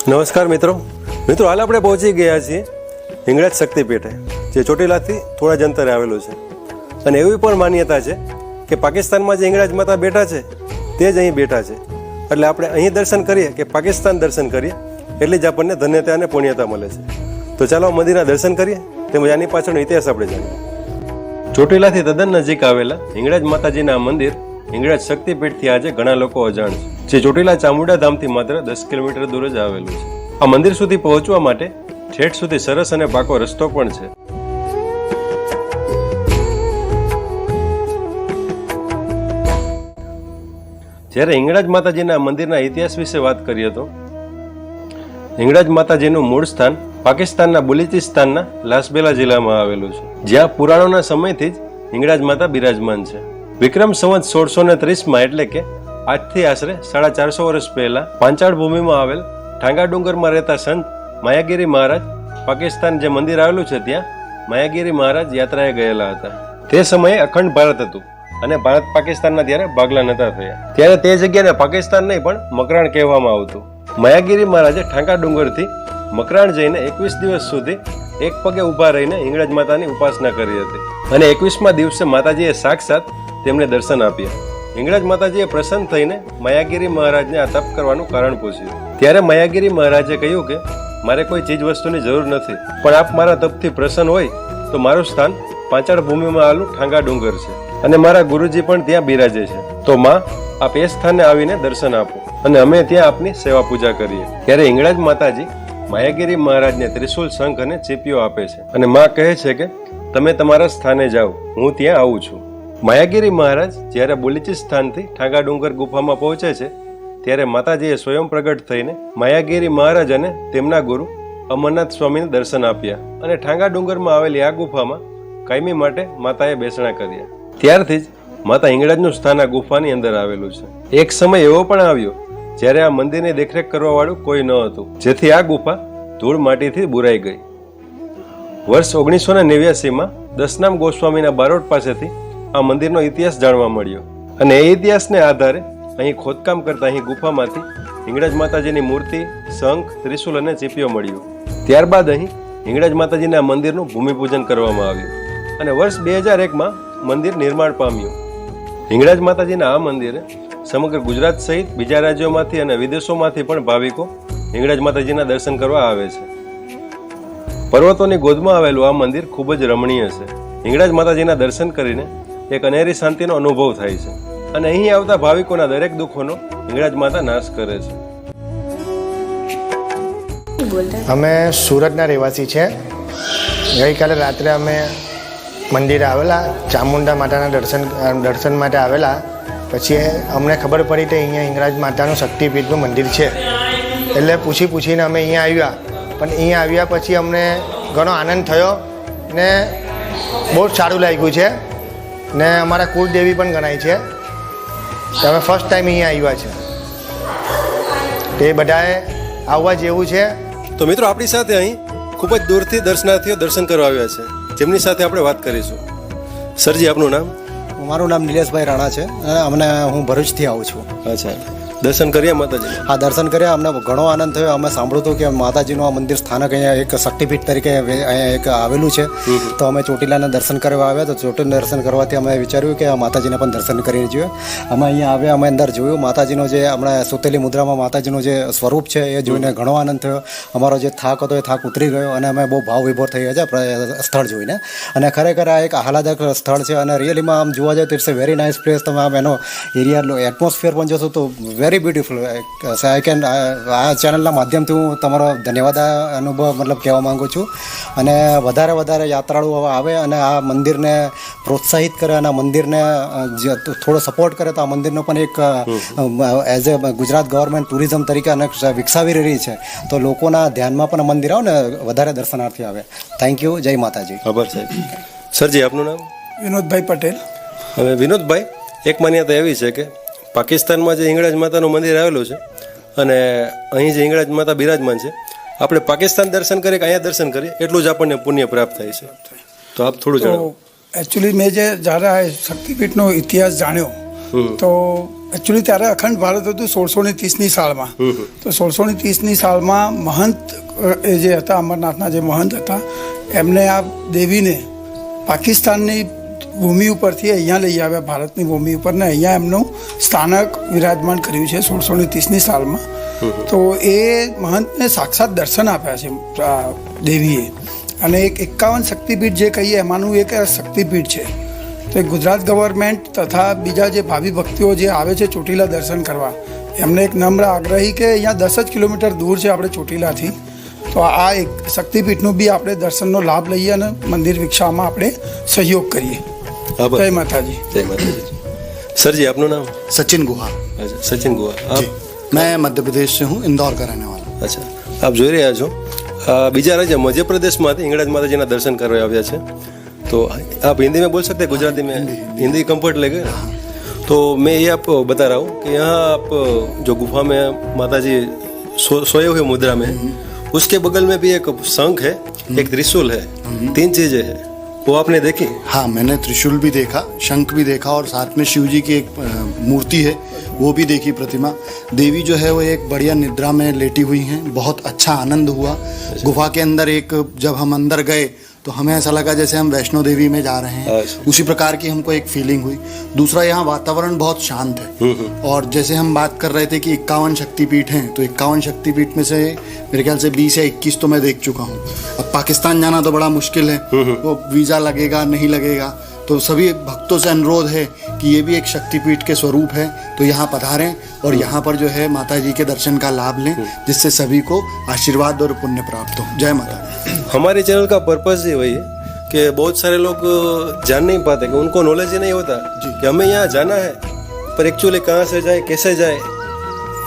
નમસ્કાર મિત્રો હાલ આપણે પહોંચી ગયા છીએ હિંગળાજ શક્તિપીઠે, જે ચોટીલાથી થોડા જ અંતરે આવેલું છે. અને એવી પણ માન્યતા છે કે પાકિસ્તાનમાં જે હિંગળાજ માતા બેઠા છે તે જ અહીં બેઠા છે. એટલે આપણે અહીં દર્શન કરીએ કે પાકિસ્તાન દર્શન કરીએ એટલી જ આપણને ધન્યતા અને પુણ્યતા મળે છે. તો ચાલો મંદિરના દર્શન કરીએ, તેમજ આની પાછળનો ઇતિહાસ આપણે જાણીએ. ચોટીલાથી તદ્દન નજીક આવેલા હિંગળાજ માતાજીના મંદિર હિંગળાજ શક્તિપીઠથી આજે ઘણા લોકો અજાણ છે, જે ચોટીલા ચામુંડા ધામથી માત્ર 10 કિલોમીટર દૂર જ આવેલું છે. આ મંદિર સુધી પહોંચવા માટે ઠેઠ સુધી સરસ અને પાકો રસ્તો પણ છે. જ્યારે હિંગળાજ માતાજીના મંદિરના ઇતિહાસ વિશે વાત કરીએ તો હિંગળાજ માતાજીનું મૂળ સ્થાન પાકિસ્તાનના બલુચિસ્તાનના લાસબેલા જિલ્લામાં આવેલું છે, જ્યાં પુરાણોના સમયથી જ હિંગળાજ માતા બિરાજમાન છે. વિક્રમ સંવત 1630 એટલે કે આજથી આશરે 450 વર્ષ પહેલા પાંચાળ ભૂમિમાં આવેલ ઠાંગા ડુંગરમાં રહેતા સંત માયાગીરી મહારાજ પાકિસ્તાન જે મંદિર આવેલું છે ત્યાં માયાગીરી મહારાજ યાત્રાએ ગયેલા હતા. તે સમયે અખંડ ભારત હતું અને ભારત પાકિસ્તાનના ત્યારે ભાગલા નતા થયા. ત્યારે તે જગ્યાને પાકિસ્તાન નહીં પણ મકરાણ કહેવામાં આવતું. માયાગીરી મહારાજે ઠાંગા ડુંગરથી મકરાણ જઈને 21 દિવસ સુધી એક પગે ઊભા રહીને હિંગળાજ માતાની ઉપાસના કરી હતી. અને 21મા દિવસે માતાજીએ સાક્ષાત તેમને દર્શન આપ્યા. હિંગળાજ માતાજીએ પ્રસન્ન થઈને માયાગીરી મહારાજને આ તપ કરવાનું કારણ પૂછ્યું. ત્યારે માયાગીરી મહારાજે કહ્યું કે મારે કોઈ ચીજ વસ્તુની જરૂર નથી, પણ આપ મારા તપથી પ્રસન્ન હોય તો મારું સ્થાન પાંચાળ ભૂમિમાં આવેલું ઠાંગા ડુંગર છે અને મારા ગુરુજી પણ ત્યાં બિરાજે છે. તો માં આપ એ સ્થાને આવીને દર્શન આપો અને અમે ત્યાં આપની સેવા પૂજા કરીએ. ત્યારે હિંગળાજ માતાજી માયાગીરી મહારાજને ત્રિશુલ, શંખ અને ચીપિયો આપે છે અને માં કહે છે કે તમે તમારા સ્થાને જાઓ, હું ત્યાં આવું છું. માયાગીરી મહારાજ જ્યારે બલુચિસ્તાનથી ઠાંગા ડુંગર ગુફામાં પહોંચે છે ત્યારે માતાજીએ સ્વયં પ્રગટ થઈને માયાગીરી મહારાજ અને તેમના ગુરુ અમરનાથ સ્વામીને દર્શન આપ્યા અને ઠાંગા ડુંગરમાં આવેલી આ ગુફામાં કાયમી માટે માતાએ બેસણા કર્યા. ત્યારથી જ માતા હિંગળાજનું સ્થાન આ ગુફાની અંદર આવેલું છે. એક સમય એવો પણ આવ્યો જ્યારે આ મંદિરની દેખરેખ કરવા વાળું કોઈ ન હતું, જેથી આ ગુફા ધૂળ માટીથી બુરાઈ ગઈ. વર્ષ 1989માં દસનામ ગોસ્વામીના બારોટ પાસેથી આ મંદિરનો ઇતિહાસ જાણવા મળ્યો અને એ ઇતિહાસને આધારે અહીં ખોદકામ કરતા અહીં ગુફામાંથી હિંગળાજ માતાજીની મૂર્તિ, શંખ, ત્રિશુલ અને ચીપિયો મળ્યો. ત્યારબાદ અહીં હિંગળાજ માતાજીના મંદિરનું ભૂમિપૂજન કરવામાં આવ્યું અને વર્ષ 2001માં મંદિર નિર્માણ પામ્યું. હિંગળાજ માતાજીના આ મંદિરે સમગ્ર ગુજરાત સહિત બીજા રાજ્યોમાંથી અને વિદેશોમાંથી પણ ભાવિકો હિંગળાજ માતાજીના દર્શન કરવા આવે છે. પર્વતોની ગોદમાં આવેલું આ મંદિર ખૂબ જ રમણીય છે. હિંગળાજ માતાજીના દર્શન કરીને એક અનેરી શાંતિનો અનુભવ થાય છે અને અહીં આવતા ભાવિકોના દરેક દુઃખોનો હિંગળાજ માતા નાશ કરે છે. અમે સુરતના રહેવાસી છે. ગઈકાલે રાત્રે અમે મંદિરે આવેલા, ચામુંડા માતાના દર્શન માટે આવેલા. પછી અમને ખબર પડી કે અહીંયા હિંગળાજ માતાનું શક્તિપીઠનું મંદિર છે, એટલે પૂછીને અમે અહીંયા આવ્યા. પણ અહીંયા આવ્યા પછી અમને ઘણો આનંદ થયો ને બહુ જ સારું લાગ્યું છે ને અમારા કુળદેવી પણ ગણાય છે. અમે ફર્સ્ટ ટાઈમ અહીંયા આવ્યા છે, તે બધાએ આવવા જેવું છે. તો મિત્રો, આપણી સાથે અહીં ખૂબ જ દૂરથી દર્શનાર્થીઓ દર્શન કરવા આવ્યા છે, જેમની સાથે આપણે વાત કરીશું. સરજી, આપનું નામ? મારું નામ નિલેશભાઈ રાણા છે અને હું ભરૂચથી આવું છું. અચ્છા, દર્શન કર્યા માતાજી? હા, દર્શન કર્યા. અમને ઘણો આનંદ થયો. અમે સાંભળ્યું હતું કે માતાજીનું આ મંદિર સ્થાનક અહીંયા એક શક્તિપીઠ તરીકે અહીંયા એક આવેલું છે. તો અમે ચોટીલાના દર્શન કરવા આવ્યા. તો ચોટીલા દર્શન કરવાથી અમે વિચાર્યું કે માતાજીને પણ દર્શન કરીને જોઈએ. અમે અહીંયા આવ્યા, અમે અંદર જોયું માતાજીનો જે હમણાં સુતેલી મુદ્રામાં માતાજીનું જે સ્વરૂપ છે એ જોઈને ઘણો આનંદ થયો. અમારો જે થાક હતો એ થાક ઉતરી ગયો અને અમે બહુ ભાવ વિભોર થઈ ગયા છે સ્થળ જોઈને. અને ખરેખર આ એક આહલાદક સ્થળ છે અને રિયલીમાં આમ જોવા જાય તો it's a very nice place. તમે આમ એનો એરિયા એટમોસ્ફિયર પણ જોશો તો વેરી બ્યુટીફુલ. આઈ કેન આ ચેનલના માધ્યમથી હું તમારો ધન્યવાદ અનુભવ કહેવા માગું છું. અને વધારે યાત્રાળુઓ આવે અને આ મંદિરને પ્રોત્સાહિત કરે અને આ મંદિરને થોડો સપોર્ટ કરે તો આ મંદિરનો પણ એક as a Gujarat government tourism તરીકે અને વિકસાવી રહી છે. તો લોકોના ધ્યાનમાં પણ મંદિર આવે ને વધારે દર્શનાર્થી આવે. Thank you. જય માતાજી. આભાર સાહેબ. સરજી, આપનું નામ? વિનોદભાઈ પટેલ. હવે વિનોદભાઈ, એક માન્યતા એવી છે કે પાકિસ્તાનમાં જે હિંગળાજ માતાનું મંદિર આવેલું છે અને અહીં જે હિંગળાજ માતા બિરાજમાન છે, આપણે પાકિસ્તાન દર્શન કરીએ કે અહીંયા દર્શન કરીએ એટલું જ આપણને પુણ્ય પ્રાપ્ત થાય છે. તો આપ થોડું જણાવો. એકચ્યુઅલી મેં જ્યારે શક્તિપીઠનો ઇતિહાસ જાણ્યો તો એકચ્યુઅલી ત્યારે અખંડ ભારત હતું 1630ની સાલમાં. તો 1630ની સાલમાં મહંત એ જે હતા, અમરનાથના જે મહંત હતા, એમને આ દેવીને પાકિસ્તાનની ભૂમિ ઉપરથી અહીંયા લઈ આવ્યા, ભારતની ભૂમિ ઉપર, ને અહીંયા એમનું સ્થાનક વિરાજમાન કર્યું છે 1630ની સાલમાં. તો એ મહંતને સાક્ષાત દર્શન આપ્યા છે આ દેવીએ. અને એક 51 શક્તિપીઠ જે કહીએ એમાંનું એક શક્તિપીઠ છે. તો ગુજરાત ગવર્મેન્ટ તથા બીજા જે ભાવિ ભક્તિઓ જે આવે છે ચોટીલા દર્શન કરવા, એમને એક નમ્ર આગ્રહી કે અહીંયા 10 જ કિલોમીટર દૂર છે આપણે ચોટીલાથી, તો આ એક શક્તિપીઠનું બી આપણે દર્શનનો લાભ લઈએ અને મંદિર વિકસાવવામાં આપણે સહયોગ કરીએ. જય માતાજી. જય માતાજી. સરજી, આપનું નામ? सचिन गुहा। અચ્છા, સચિન ગુવા. આપ? मैं मध्य प्रदेश से हूँ, इंदौर का रहने वाला हूँ। અચ્છા, આપ જોઈ રહ્યા છો બીજા રાજ્ય મધ્યપ્રદેશમાંથી हिंगड़ाज माता ना दर्शन करने આવ્યા છે. तो आप हिंदी में बोल सकते हैं, गुजराती में? हिंदी कंफर्ट लगे. तो मैं ये आपको बता रहा हूँ कि यहाँ आप जो गुफा में माता जी सोए हुए मुद्रा में, उसके बगल में भी एक शंख है, एक त्रिशूल है, 3 चीजें हैं. वो आपने देखी? हाँ, मैंने त्रिशूल भी देखा, शंख भी देखा, और साथ में शिव जी की एक मूर्ति है वो भी देखी, प्रतिमा। देवी जो है वो एक बढ़िया निद्रा में लेटी हुई हैं। बहुत अच्छा आनंद हुआ। गुफा के अंदर एक जब हम अंदर गए तो हमें ऐसा लगा जैसे हम वैष्णो देवी में जा रहे हैं, उसी प्रकार की हमको एक फीलिंग हुई। दूसरा, यहाँ वातावरण बहुत शांत है। और जैसे हम बात कर रहे थे कि 51 शक्तिपीठ हैं, तो 51 शक्तिपीठ में से मेरे ख्याल से 20 या 21 तो मैं देख चुका हूँ। अब पाकिस्तान जाना तो बड़ा मुश्किल है, वो वीज़ा लगेगा नहीं लगेगा, तो सभी भक्तों से अनुरोध है कि ये भी एक शक्तिपीठ के स्वरूप है, तो यहाँ पधारें और यहाँ पर जो है माता जी के दर्शन का लाभ लें, जिससे सभी को आशीर्वाद और पुण्य प्राप्त हो। जय माता दी। हमारे चैनल का पर्पस ही वही है कि बहुत सारे लोग जान नहीं पाते, कि उनको नॉलेज ही नहीं होता कि हमें यहाँ जाना है, पर एक्चुअली कहाँ से जाए, कैसे जाए.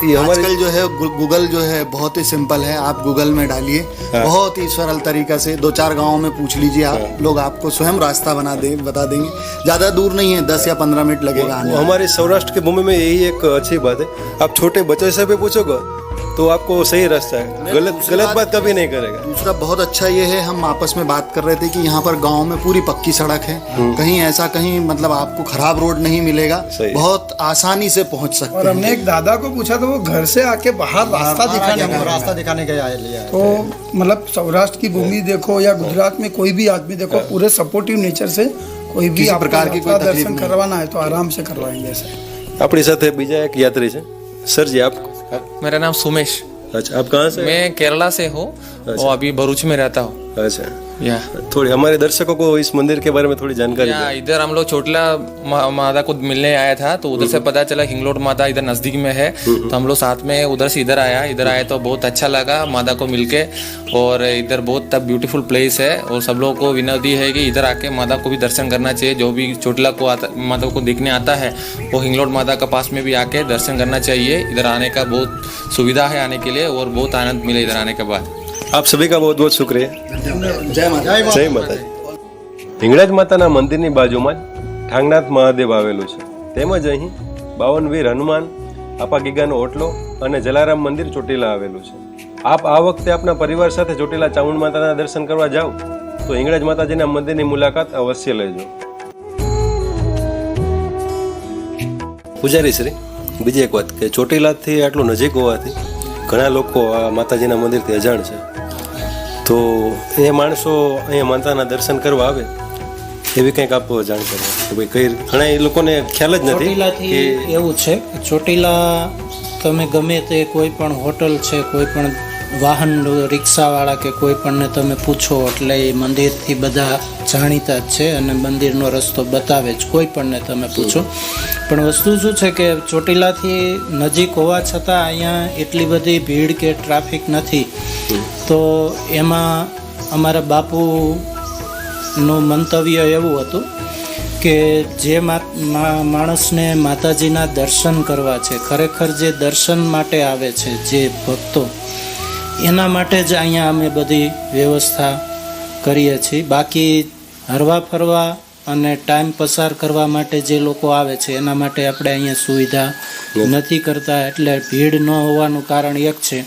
ये हमारे आजकल जो है गूगल जो है बहुत ही सिंपल है, आप गूगल में डालिए, बहुत ही सरल तरीका से 2-4 गांवों में पूछ लीजिए आप, लोग आपको स्वयं रास्ता बता देंगे। ज़्यादा दूर नहीं है, 10 या 15 मिनट लगेगा आने में। हमारे सौराष्ट्र की भूमि में यही एक अच्छी बात है, आप छोटे बच्चे से भी पूछोगे तो आपको सही रास्ता है, गलत बात कभी नहीं करेगा. दूसरा बहुत अच्छा ये है, हम आपस में बात कर रहे थे कि यहाँ पर गांव में पूरी पक्की सड़क है, कहीं ऐसा कहीं मतलब आपको खराब रोड नहीं मिलेगा, बहुत आसानी से पहुँच सकते और हैं। हमने एक दादा को पूछा तो वो घर से आके बाहर रास्ता दिखाने के लिए तो मतलब सौराष्ट्र की भूमि देखो या गुजरात में कोई भी आदमी देखो, पूरे सपोर्टिव नेचर से कोई भी किसी प्रकार की कोई तकलीफ दर्शन करवाना है तो आराम से करवाएंगे सर. अपनी साथ बीजा एक यात्री है. सर जी, आप? मेरा नाम सुमेश. अच्छा, आप कहाँ से? मैं केरला से हूँ और अभी भरूच में रहता हूँ. अच्छा, थोड़ी हमारे दर्शकों को इस मंदिर के बारे में थोड़ी जानकारी दें. इधर हम लोग चोटला माता को मिलने आया था, तो उधर से पता चला हिंगलोट माता इधर नजदीक में है, तो हम लोग साथ में उधर से इधर आए तो बहुत अच्छा लगा माता को मिलके. और इधर बहुत ब्यूटीफुल प्लेस है, और सब लोगों को विनती है कि इधर आके माता को भी दर्शन करना चाहिए. जो भी चोटला को माता को देखने आता है वो हिंगलोट माता का पास में भी आके दर्शन करना चाहिए. इधर आने का बहुत सुविधा है आने के लिए, और बहुत आनंद मिले इधर आने के बाद. આપ સભી કા બહુ બહુ શુક્રિયા. जय माता જય માતાજી. હિંગળાજ માતાના મંદિરની બાજુમાં જ ઠાંગનાથ મહાદેવ આવેલું છે. તેમજ અહીં 52 વીર હનુમાન, આપા ગીગાનો ઓટલો અને જલારામ મંદિર ચોટીલા આવેલું છે. આપ આ વખતે આપના પરિવાર સાથે ચોટીલા ચામુંડ માતાના દર્શન કરવા જાઓ તો હિંગળાજ માતાજીના મંદિરની મુલાકાત અવશ્ય લેજો. પૂજારી શ્રી, બીજી એક વાત કે ચોટીલાથી આટલું નજીક હોવાથી ઘણા લોકો આ માતાજીના મંદિરથી અજાણ છે, તો એ માણસો અહીંયા માતાના દર્શન કરવા આવે એવી કંઈક આપ જાણકારી કે ભાઈ કઈ ઘણા એ લોકોને ખ્યાલ જ નથી. ચોટીલાથી એવું છે કે ચોટીલા તમે ગમે તે કોઈ પણ હોટલ છે, કોઈ પણ વાહન રિક્ષાવાળા કે કોઈ પણને તમે પૂછો એટલે એ મંદિરથી બધા જાણીતા જ છે અને મંદિરનો રસ્તો બતાવે જ, કોઈ પણને તમે પૂછો. પણ વસ્તુ શું છે કે ચોટીલાથી નજીક હોવા છતાં અહીંયા એટલી બધી ભીડ કે ટ્રાફિક નથી, તો એમાં અમારા બાપુનું મંતવ્ય એવું હતું કે જે માણસને માતાજીના દર્શન કરવા છે, ખરેખર જે દર્શન માટે આવે છે જે ભક્તો, એના માટે જ અહીંયા અમે બધી વ્યવસ્થા કરીએ છીએ. બાકી હરવા ફરવા અને ટાઈમ પસાર કરવા માટે જે લોકો આવે છે એના માટે આપણે અહીંયા સુવિધા નથી કરતા. એટલે ભીડ ન હોવાનું કારણ એક છે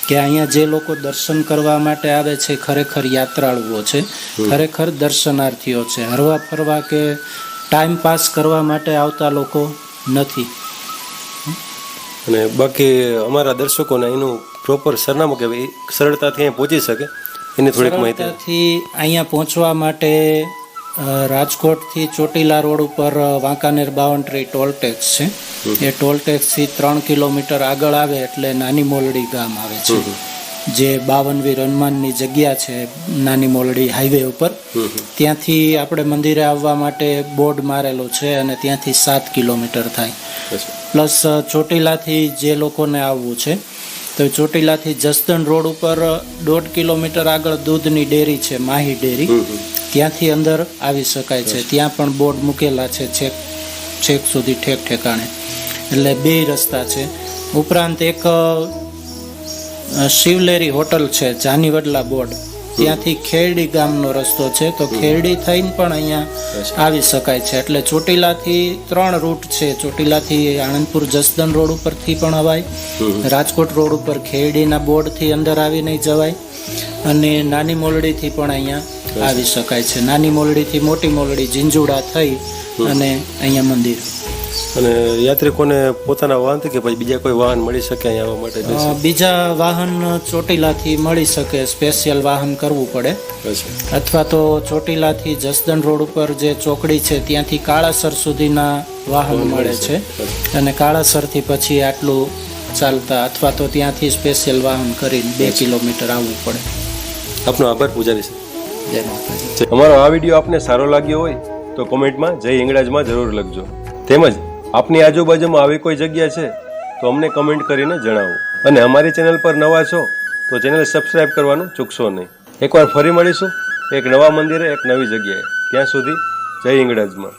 કે અહીંયા જે લોકો દર્શન કરવા માટે આવે છે ખરેખર યાત્રાળુઓ છે, ખરેખર દર્શનાર્થીઓ છે, હરવા ફરવા કે ટાઈમ પાસ કરવા માટે આવતા લોકો નથી. અને બાકી અમારા દર્શકોને એનું પ્રોપર સરનામું કે ભાઈ સરળતાથી અહીં પહોંચી શકે એની થોડીક માહિતી. સરળતાથી અહીંયા પહોંચવા માટે રાજકોટથી ચોટીલા રોડ ઉપર વાંકાનેર 52 ટોલ ટેક્સ છે. એ ટોલ ટેક્સથી 3 કિલોમીટર આગળ આવે એટલે નાની મોલડી ગામ આવે છે, જે 52 વીર હનુમાનની જગ્યા છે નાની મોલડી હાઈવે ઉપર. ત્યાંથી આપણે મંદિરે આવવા માટે બોર્ડ મારેલો છે અને ત્યાંથી 7 કિલોમીટર થાય. પ્લસ ચોટીલાથી જે લોકોને આવવું છે તો ચોટીલાથી જસદણ રોડ ઉપર 1.5 કિલોમીટર આગળ દૂધની ડેરી છે, માહી ડેરી, ત્યાંથી અંદર આવી શકાય છે. ત્યાં પણ બોર્ડ મૂકેલા છે છેક સુધી ઠેક ઠેકાણે, એટલે 2 રસ્તા છે. ઉપરાંત એક શિવલેરી હોટલ છે જાનીવડલા બોર્ડ, ત્યાંથી ખેરડી ગામનો રસ્તો છે, તો ખેરડી થઈને પણ અહીંયા આવી શકાય છે. એટલે ચોટીલાથી 3 રૂટ છે. ચોટીલાથી આણંદપુર જસદણ રોડ ઉપરથી પણ અવાય, રાજકોટ રોડ ઉપર ખેરડીના બોર્ડથી અંદર આવી નહીં જવાય, અને નાની મોલડીથી પણ અહીંયા આવી શકાય છે. નાની મોલડીથી મોટી મોલડી જીંજુડા થઈ અને અહીંયા મંદિર. અને યાત્રિકોને પોતાના વાહનથી કે પછી બીજા કોઈ વાહન મળી શકે અહીંયા આવવા માટે? બીજા વાહન ચોટીલાથી મળી શકે, સ્પેશિયલ વાહન કરવું પડે, અથવા તો ચોટીલાથી જસદણ રોડ ઉપર જે ચોકડી છે ત્યાંથી કાળાસર સુધીના વાહન મળે છે, અને કાળાસરથી પછી આટલું ચાલતા અથવા તો ત્યાંથી સ્પેશિયલ વાહન કરીને 2 કિલોમીટર આવવું પડે. આપનો આભાર પૂજારી સર. જય માતાજી. અમારો આ વિડીયો આપને સારો લાગ્યો હોય તો કોમેન્ટમાં જય હિંગળાજમાં જરૂર લખજો. તેમજ આપની આજુબાજુમાં આવી કોઈ જગ્યા છે તો અમને કમેન્ટ કરીને જણાવો. અને અમારી ચેનલ પર નવા છો તો ચેનલ સબસ્ક્રાઈબ કરવાનું ચૂકશો નહીં. એકવાર ફરી મળીશું એક નવા મંદિરે, એક નવી જગ્યાએ. ત્યાં સુધી જય હિંગળાજમાં.